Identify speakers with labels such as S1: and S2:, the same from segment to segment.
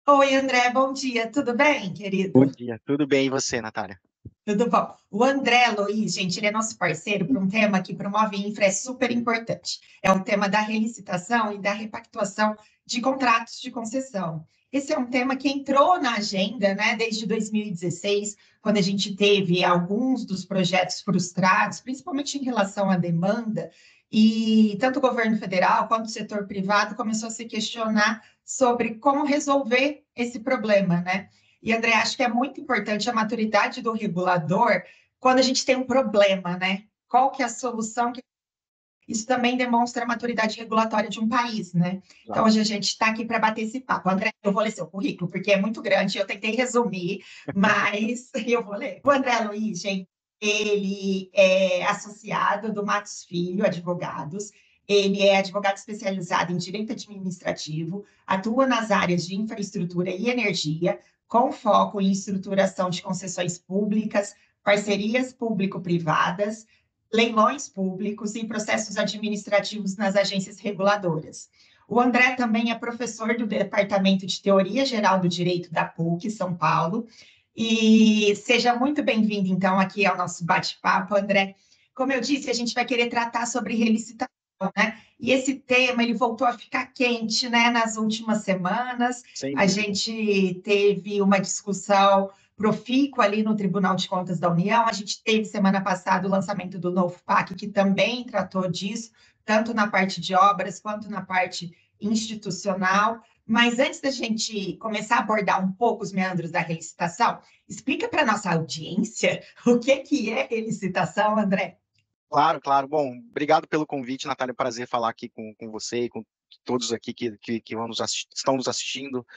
S1: Oi, André, bom dia, tudo bem,
S2: Bom
S1: querido?
S2: dia, tudo bem e você, Natália?
S1: Tudo bom. O André Luiz, gente, ele é nosso parceiro para um tema que promove infra, é super importante. É o tema da relicitação e da repactuação de contratos de concessão. Esse é um tema que entrou na agenda, né, desde 2016, quando a gente teve alguns dos projetos frustrados, principalmente em relação à demanda, e tanto o governo federal quanto o setor privado começou a se questionar sobre como resolver esse problema, né? E, André, acho que é muito importante a maturidade do regulador quando a gente tem um problema, né? Qual que é a solução? Isso também demonstra a maturidade regulatória de um país, né? Então,
S2: Claro.
S1: hoje a gente está aqui para bater esse papo. André, eu vou ler seu currículo, porque é muito grande, eu tentei resumir, mas eu vou ler. O André Luiz, gente, ele é associado do Matos Filho Advogados, ele é advogado especializado em direito administrativo, atua nas áreas de infraestrutura e energia, com foco em estruturação de concessões públicas, parcerias público-privadas, leilões públicos e processos administrativos nas agências reguladoras. O André também é professor do Departamento de Teoria Geral do Direito da PUC, São Paulo. E seja muito bem-vindo, então, aqui ao nosso bate-papo, André. Como eu disse, a gente vai querer tratar sobre relicitação, né? E esse tema, ele voltou a ficar quente, né, nas últimas semanas.
S2: Sem
S1: A
S2: dúvida.
S1: gente teve uma discussão profícua ali no Tribunal de Contas da União. A gente teve semana passada o lançamento do novo PAC, que também tratou disso, tanto na parte de obras quanto na parte institucional. Mas antes da gente começar a abordar um pouco os meandros da relicitação, explica para a nossa audiência o que é relicitação, André.
S2: Claro, claro. Bom, obrigado pelo convite, Natália. É um prazer falar aqui com você e com todos aqui que estão nos assistindo.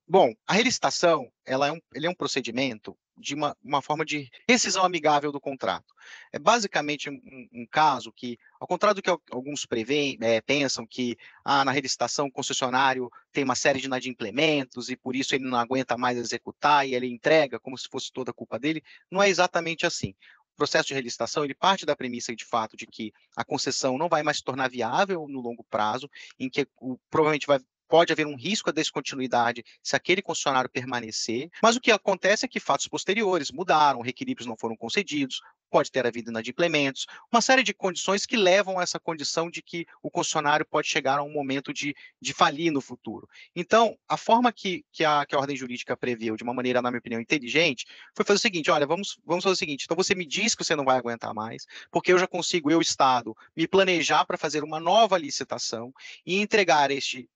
S2: Bom, a relicitação, ele é um procedimento de uma forma de rescisão amigável do contrato. É basicamente um caso que, ao contrário do que alguns preveem, pensam que na relicitação o concessionário tem uma série de inadimplementos e por isso ele não aguenta mais executar e ele entrega como se fosse toda a culpa dele, não é exatamente assim. O processo de relicitação, ele parte da premissa, de fato, de que a concessão não vai mais se tornar viável no longo prazo, em que provavelmente pode haver um risco à descontinuidade se aquele concessionário permanecer, mas o que acontece é que fatos posteriores mudaram, reequilíbrios não foram concedidos, pode ter havido inadimplementos, uma série de condições que levam a essa condição de que o concessionário pode chegar a um momento de falir no futuro. Então, a forma que a ordem jurídica preveu, de uma maneira, na minha opinião, inteligente, foi fazer o seguinte: olha, vamos fazer o seguinte, então você me diz que você não vai aguentar mais, porque eu já consigo, eu, Estado, me planejar para fazer uma nova licitação e entregar este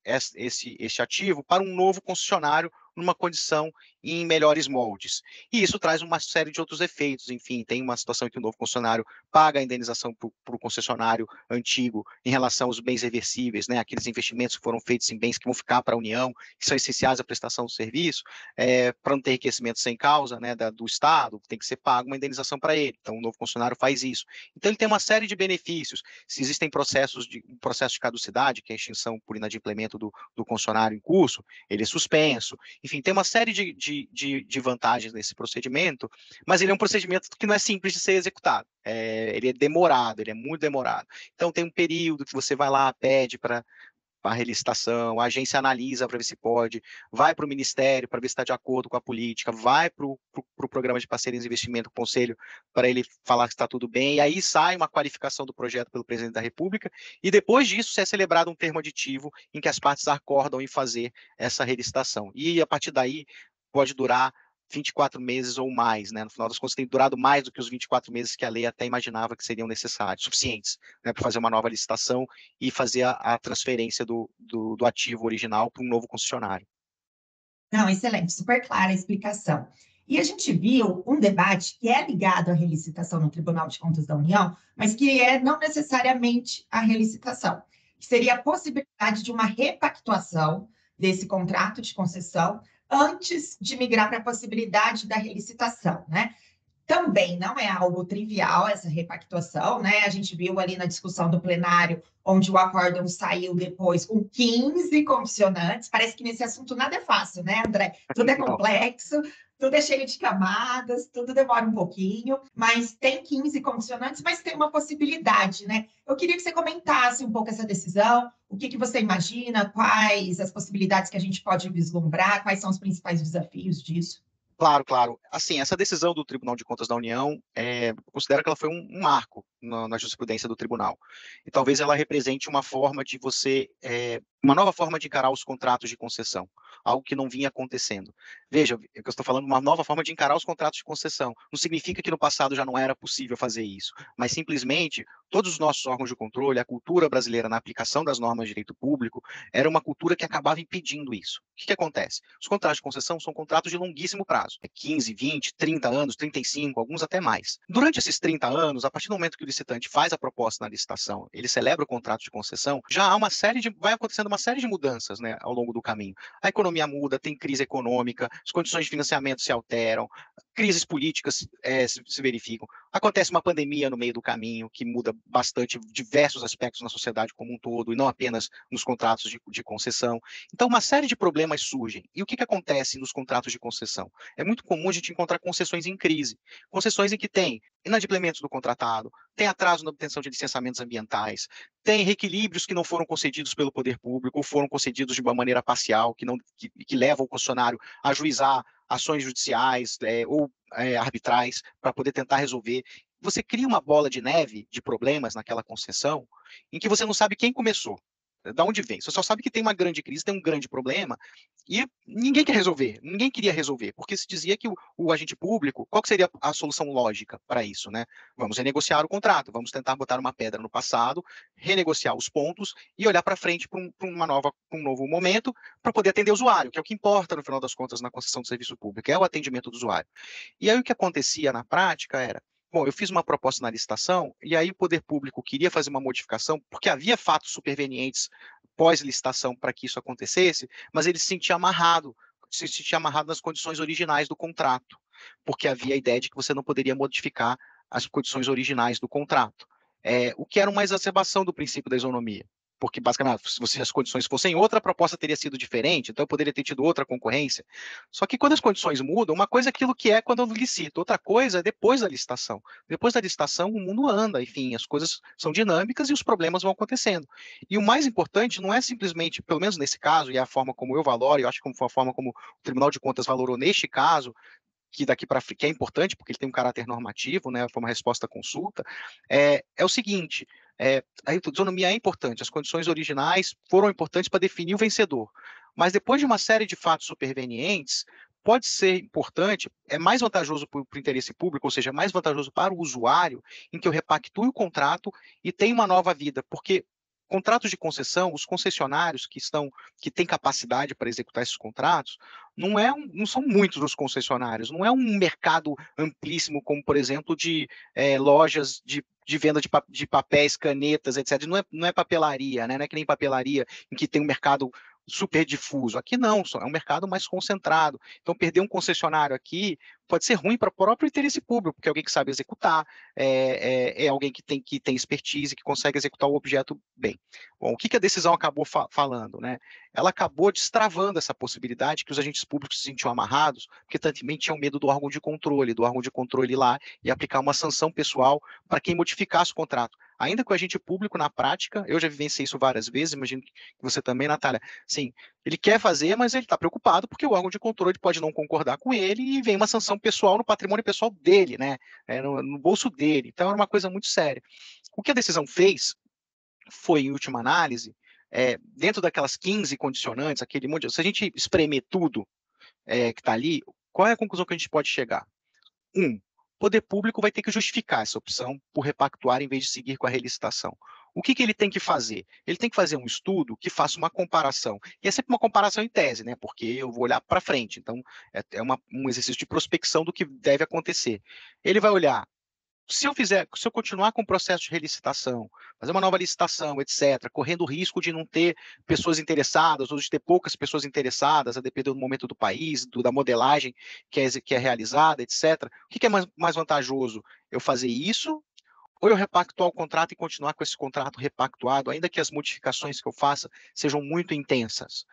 S2: ativo para um novo concessionário numa condição em melhores moldes. E isso traz uma série de outros efeitos. Enfim, tem uma situação em que o novo concessionário paga a indenização para o concessionário antigo em relação aos bens reversíveis, né, aqueles investimentos que foram feitos em bens que vão ficar para a União, que são essenciais à prestação do serviço, para não ter enriquecimento sem causa, né, do Estado, tem que ser pago uma indenização para ele. Então, o novo funcionário faz isso. Então, ele tem uma série de benefícios. Se existem um processo de caducidade, que é a extinção por inadimplemento do funcionário em curso, ele é suspenso. Enfim, tem uma série de vantagens nesse procedimento, mas ele é um procedimento que não é simples de ser executado. Ele é demorado, ele é muito demorado. Então, tem um período que você vai lá, pede para a relicitação, a agência analisa para ver se pode, vai para o Ministério para ver se está de acordo com a política, vai para o programa de parcerias e investimento, o Conselho, para ele falar que está tudo bem, e aí sai uma qualificação do projeto pelo Presidente da República, e depois disso é celebrado um termo aditivo em que as partes acordam em fazer essa relicitação. E a partir daí pode durar 24 meses ou mais, né? No final das contas, tem durado mais do que os 24 meses que a lei até imaginava que seriam necessários, suficientes, né, para fazer uma nova licitação e fazer a transferência do ativo original para um novo concessionário.
S1: Não, excelente, super clara a explicação. E a gente viu um debate que é ligado à relicitação no Tribunal de Contas da União, mas que é não necessariamente a relicitação, que seria a possibilidade de uma repactuação desse contrato de concessão antes de migrar para a possibilidade da relicitação, né? Também não é algo trivial essa repactuação, né? A gente viu ali na discussão do plenário, onde o acórdão saiu depois com 15 condicionantes. Parece que nesse assunto nada é fácil, né, André? Tudo é
S2: Não,
S1: complexo, tudo é cheio de camadas, tudo demora um pouquinho, mas tem 15 condicionantes, mas tem uma possibilidade, né? Eu queria que você comentasse um pouco essa decisão, o que que você imagina, quais as possibilidades que a gente pode vislumbrar, quais são os principais desafios disso.
S2: Claro, claro. Assim, essa decisão do Tribunal de Contas da União, eu considero que ela foi um marco na jurisprudência do tribunal. E talvez ela represente uma forma de você, uma nova forma de encarar os contratos de concessão, algo que não vinha acontecendo. Veja, o que eu estou falando, uma nova forma de encarar os contratos de concessão. Não significa que no passado já não era possível fazer isso, mas simplesmente todos os nossos órgãos de controle, a cultura brasileira na aplicação das normas de direito público, era uma cultura que acabava impedindo isso. O que acontece? Os contratos de concessão são contratos de longuíssimo prazo, 15, 20, 30 anos, 35, alguns até mais. Durante esses 30 anos, a partir do momento que o licitante faz a proposta na licitação, ele celebra o contrato de concessão, já há vai acontecendo uma série de mudanças, né, ao longo do caminho. A economia muda, tem crise econômica, as condições de financiamento se alteram, crises políticas se verificam. Acontece uma pandemia no meio do caminho, que muda bastante diversos aspectos na sociedade como um todo, e não apenas nos contratos de concessão. Então, uma série de problemas surgem. E o que acontece nos contratos de concessão? É muito comum a gente encontrar concessões em crise, concessões em que tem inadimplementos do contratado, tem atraso na obtenção de licenciamentos ambientais, tem reequilíbrios que não foram concedidos pelo poder público ou foram concedidos de uma maneira parcial, que leva o concessionário a ajuizar ações judiciais ou arbitrais para poder tentar resolver. Você cria uma bola de neve de problemas naquela concessão em que você não sabe quem começou, da onde vem. Você só sabe que tem uma grande crise, tem um grande problema, e ninguém quer resolver, ninguém queria resolver, porque se dizia que o agente público, qual que seria a solução lógica para isso, né? Vamos renegociar o contrato, vamos tentar botar uma pedra no passado, renegociar os pontos e olhar para frente para um novo momento, para poder atender o usuário, que é o que importa, no final das contas, na concessão de serviço público, é o atendimento do usuário. E aí o que acontecia na prática era, bom, eu fiz uma proposta na licitação, e aí o poder público queria fazer uma modificação, porque havia fatos supervenientes pós-licitação para que isso acontecesse, mas ele se sentia amarrado nas condições originais do contrato, porque havia a ideia de que você não poderia modificar as condições originais do contrato. O que era uma exacerbação do princípio da isonomia, porque basicamente, se as condições fossem outra, a proposta teria sido diferente, então eu poderia ter tido outra concorrência. Só que quando as condições mudam, uma coisa é aquilo que é quando eu licito, outra coisa é depois da licitação. Depois da licitação, o mundo anda, enfim, as coisas são dinâmicas e os problemas vão acontecendo. E o mais importante não é simplesmente, pelo menos nesse caso, e é a forma como eu valoro, e eu acho que foi a forma como o Tribunal de Contas valorou neste caso, que daqui para frente, que é importante, porque ele tem um caráter normativo, né, foi uma resposta à consulta, é o seguinte, a isonomia é importante, as condições originais foram importantes para definir o vencedor, mas depois de uma série de fatos supervenientes, pode ser importante, é mais vantajoso para o interesse público, ou seja, é mais vantajoso para o usuário, em que eu repactue o contrato e tenha uma nova vida, porque contratos de concessão, os concessionários que têm capacidade para executar esses contratos, não são muitos os concessionários, não é um mercado amplíssimo, como, por exemplo, de lojas de venda de papéis, canetas, etc. Não é papelaria, né? Não é que nem papelaria, em que tem um mercado super difuso. Aqui não, é um mercado mais concentrado. Então, perder um concessionário aqui pode ser ruim para o próprio interesse público, porque é alguém que sabe executar, é alguém que tem expertise, que consegue executar o objeto bem. Bom, o que a decisão acabou falando, né? Ela acabou destravando essa possibilidade que os agentes públicos se sentiam amarrados, porque também tinham medo do órgão de controle ir lá e aplicar uma sanção pessoal para quem modificasse o contrato. Ainda que o agente público, na prática, eu já vivenciei isso várias vezes, imagino que você também, Natália, sim, ele quer fazer, mas ele está preocupado porque o órgão de controle pode não concordar com ele e vem uma sanção pessoal no patrimônio pessoal dele, né? No bolso dele. Então, era uma coisa muito séria. O que a decisão fez foi, em última análise, dentro daquelas 15 condicionantes, aquele monte, se a gente espremer tudo que está ali, qual é a conclusão que a gente pode chegar? O poder público vai ter que justificar essa opção por repactuar em vez de seguir com a relicitação. O que ele tem que fazer? Ele tem que fazer um estudo que faça uma comparação. E é sempre uma comparação em tese, né? Porque eu vou olhar para frente. Então, um exercício de prospecção do que deve acontecer. Ele vai olhar se eu continuar com o processo de relicitação, fazer uma nova licitação, etc., correndo o risco de não ter pessoas interessadas, ou de ter poucas pessoas interessadas, a depender do momento do país, da modelagem que é realizada, etc., o que é mais vantajoso? Eu fazer isso, ou eu repactuar o contrato e continuar com esse contrato repactuado, ainda que as modificações que eu faça sejam muito intensas?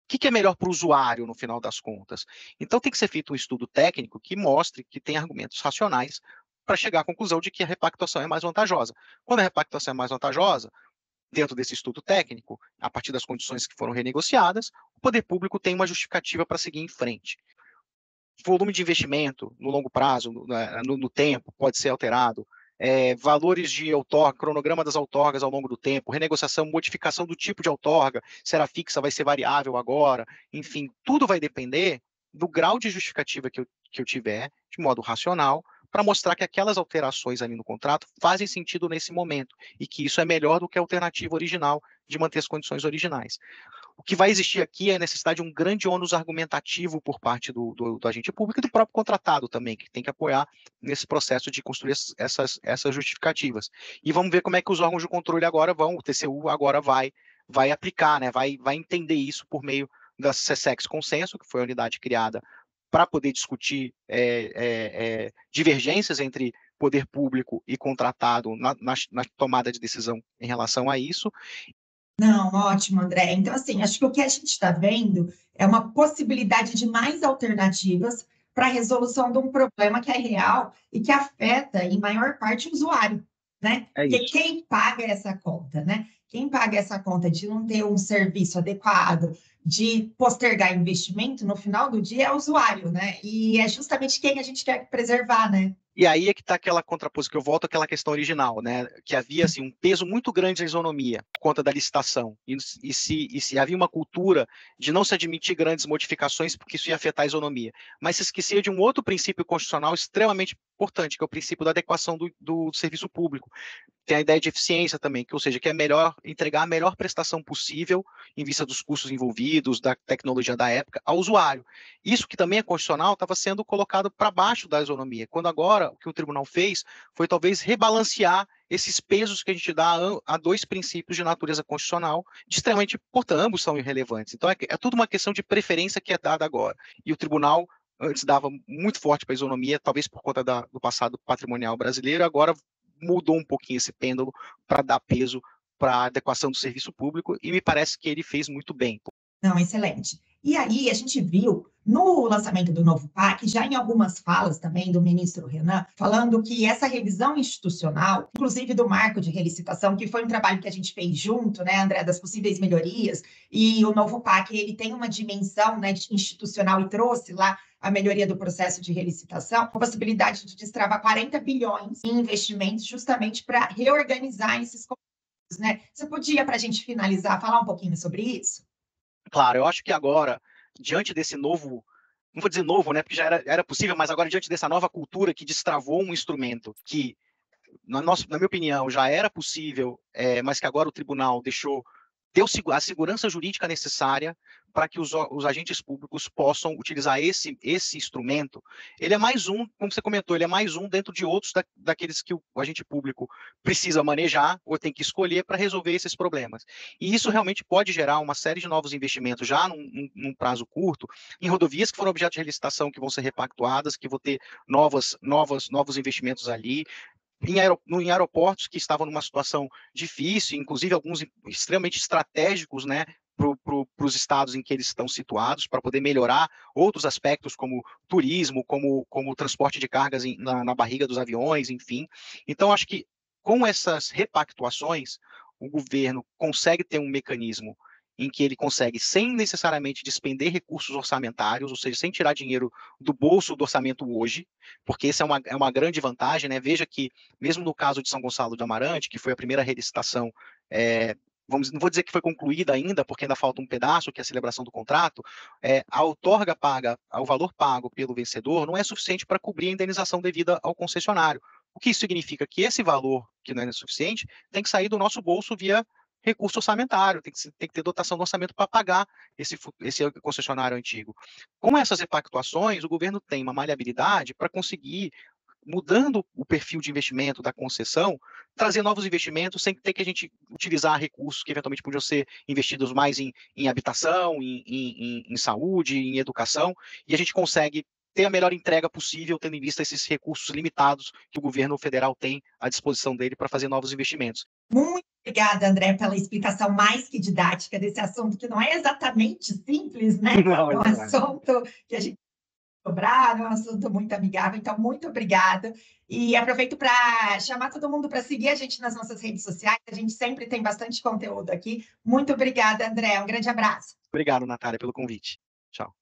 S2: que é melhor para o usuário, no final das contas? Então, tem que ser feito um estudo técnico que mostre que tem argumentos racionais para chegar à conclusão de que a repactuação é mais vantajosa. Quando a repactuação é mais vantajosa, dentro desse estudo técnico, a partir das condições que foram renegociadas, o poder público tem uma justificativa para seguir em frente. Volume de investimento no longo prazo, no tempo, pode ser alterado. Valores de outorga, cronograma das outorgas ao longo do tempo, renegociação, modificação do tipo de outorga, será fixa, vai ser variável agora, enfim, tudo vai depender do grau de justificativa que eu tiver, de modo racional, para mostrar que aquelas alterações ali no contrato fazem sentido nesse momento, e que isso é melhor do que a alternativa original de manter as condições originais. O que vai existir aqui é a necessidade de um grande ônus argumentativo por parte do agente público e do próprio contratado também, que tem que apoiar nesse processo de construir essas justificativas. E vamos ver como é que os órgãos de controle agora vão, o TCU agora vai aplicar, né? vai entender isso por meio da SESEX Consenso, que foi a unidade criada para poder discutir divergências entre poder público e contratado na tomada de decisão em relação a isso.
S1: Não, ótimo, André. Então, assim, acho que o que a gente está vendo é uma possibilidade de mais alternativas para a resolução de um problema que é real e que afeta, em maior parte, o usuário, né? Porque
S2: Isso.
S1: quem paga essa conta, né? Quem paga essa conta de não ter um serviço adequado, de postergar investimento, no final do dia é o usuário, né? E é justamente quem a gente quer preservar, né?
S2: E aí é que está aquela contraposição, que eu volto àquela questão original, né? Que havia assim, um peso muito grande da isonomia por conta da licitação. E se havia uma cultura de não se admitir grandes modificações, porque isso ia afetar a isonomia. Mas se esquecia de um outro princípio constitucional extremamente importante, que é o princípio da adequação do serviço público. Tem a ideia de eficiência também, ou seja, que é melhor entregar a melhor prestação possível em vista dos custos envolvidos, da tecnologia da época, ao usuário. Isso que também é constitucional estava sendo colocado para baixo da isonomia, quando agora o que o tribunal fez foi talvez rebalancear esses pesos que a gente dá a dois princípios de natureza constitucional, de extremamente importantes, ambos são irrelevantes. Então é tudo uma questão de preferência que é dada agora. E o tribunal antes dava muito forte para a isonomia, talvez por conta do passado patrimonial brasileiro, agora mudou um pouquinho esse pêndulo para dar peso para a adequação do serviço público, e me parece que ele fez muito bem.
S1: Não, excelente. E aí a gente viu no lançamento do novo PAC, já em algumas falas também do ministro Renan, falando que essa revisão institucional, inclusive do marco de relicitação, que foi um trabalho que a gente fez junto, né, André, das possíveis melhorias, e o novo PAC, ele tem uma dimensão, né, institucional e trouxe lá a melhoria do processo de relicitação, com a possibilidade de destravar 40 bilhões em investimentos justamente para reorganizar esses concursos, né? Você podia, para a gente finalizar, falar um pouquinho sobre isso?
S2: Claro, eu acho que agora, diante desse novo, não vou dizer novo, né, porque já era possível, mas agora diante dessa nova cultura que destravou um instrumento que, na minha opinião, já era possível, mas que agora o tribunal deu a segurança jurídica necessária para que os agentes públicos possam utilizar esse instrumento. Ele é mais um, como você comentou, ele é mais um dentro de outros daqueles que o agente público precisa manejar ou tem que escolher para resolver esses problemas. E isso realmente pode gerar uma série de novos investimentos já num prazo curto, em rodovias que foram objeto de licitação, que vão ser repactuadas, que vão ter novos investimentos ali, em aeroportos que estavam numa situação difícil, inclusive alguns extremamente estratégicos, né, para os estados em que eles estão situados, para poder melhorar outros aspectos como turismo, como transporte de cargas na barriga dos aviões, enfim. Então, acho que com essas repactuações, o governo consegue ter um mecanismo em que ele consegue, sem necessariamente despender recursos orçamentários, ou seja, sem tirar dinheiro do bolso do orçamento hoje, porque essa é uma grande vantagem, né? Veja que, mesmo no caso de São Gonçalo de Amarante, que foi a primeira relicitação, não vou dizer que foi concluída ainda, porque ainda falta um pedaço, que é a celebração do contrato, a outorga paga, o valor pago pelo vencedor, não é suficiente para cobrir a indenização devida ao concessionário. O que isso significa? Que esse valor, que não é suficiente, tem que sair do nosso bolso via recurso orçamentário, tem que ter dotação do orçamento para pagar esse concessionário antigo. Com essas repactuações, o governo tem uma maleabilidade para conseguir, mudando o perfil de investimento da concessão, trazer novos investimentos sem ter que a gente utilizar recursos que eventualmente podiam ser investidos mais em habitação, em saúde, em educação, e a gente consegue ter a melhor entrega possível, tendo em vista esses recursos limitados que o governo federal tem à disposição dele para fazer novos investimentos.
S1: Muito obrigada, André, pela explicação mais que didática desse assunto, que não é exatamente simples, né?
S2: Não,
S1: É um
S2: não é.
S1: assunto que a gente cobrar, é um assunto muito amigável, então muito obrigada. E aproveito para chamar todo mundo para seguir a gente nas nossas redes sociais, a gente sempre tem bastante conteúdo aqui. Muito obrigada, André, um grande abraço.
S2: Obrigado, Natália, pelo convite. Tchau.